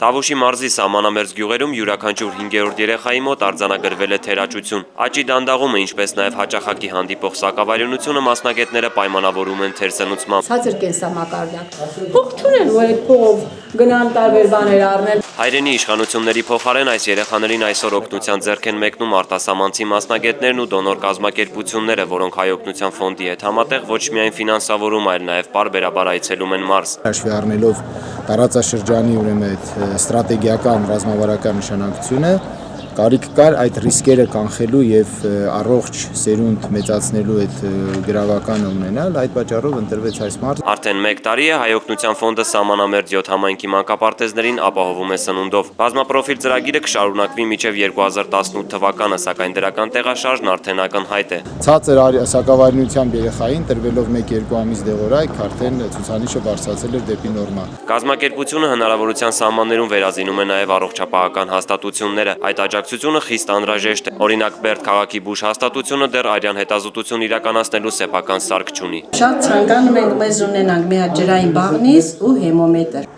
Տավուշի մարզի սահմանամերձ գյուղերում յուրաքանչյուր 5-րդ երեխայի մոտ արձանագրվել է թերաճություն։ Աճի դանդաղումը, ինչպես նաև հաճախակի հանդիպող սակավարյունությունը մասնագետները պայմանավորում են թերսնուցմամբ։ Ցածր կենսամակարդակ։ Փող չունեն, որ այդ փողով գնան տարբեր բաներ առնել։ Հայրենի իշխանությունների փոխարեն այս երեխաներին այսօր օգնության ձեռք են մեկնում արտասահմանցի մասնագետներն ու դոնոր կազմակերպությունները, որոնք Հայ օգնության ֆոնդի հետ համատեղ ոչ միայն ֆինանսավորում, այլ նաև պարբերաբար այցելում են մարզ։ Հաշվի առնելով տարածաշրջանի ուրեմն այդ ստրատեգիական ռազմավարական նշանակությունը կարիք կար այդ ռիսկերը կանխելու եւ առողջ սերունդ մեծացնելու այդ գրավականը ունենալ, այդ պատճառով ընտրվեց այս մարզը։ Արդեն 1 տարի է Հայ օգնության ֆոնդը սահմանամերձ 7 համայնքի մանկապարտեզներին ապահովում է սնունդով։ Բազմապրոֆիլ ծրագիրը կշարունակվի մինչև 2018 թվականը, սակայն դրական տեղաշարժն արդեն ակնհայտ է։ Ցածր սակավարյունությամբ երեխային տրվելով 1-2 ամիս դեղորայք արդեն ցուցանիշը բարձրացել էր դեպի նորմալ։ Կազմակերպությունը հնարավորության սահմաններում վերազինում է նաև առողջապահական հաստատությունները։ Այդ աջակցությունը խիստ անհրաժեշտ է։ Օրինակ Բերդ քաղաքի բուժ հաստատությունը դեռ արյան հետազոտություն իրականացնելու սեփական սարք չունի։ Շատ ցանկանում ենք մեզ ունենանք մի հատ ջրային բաղնից ու հեմոմետր։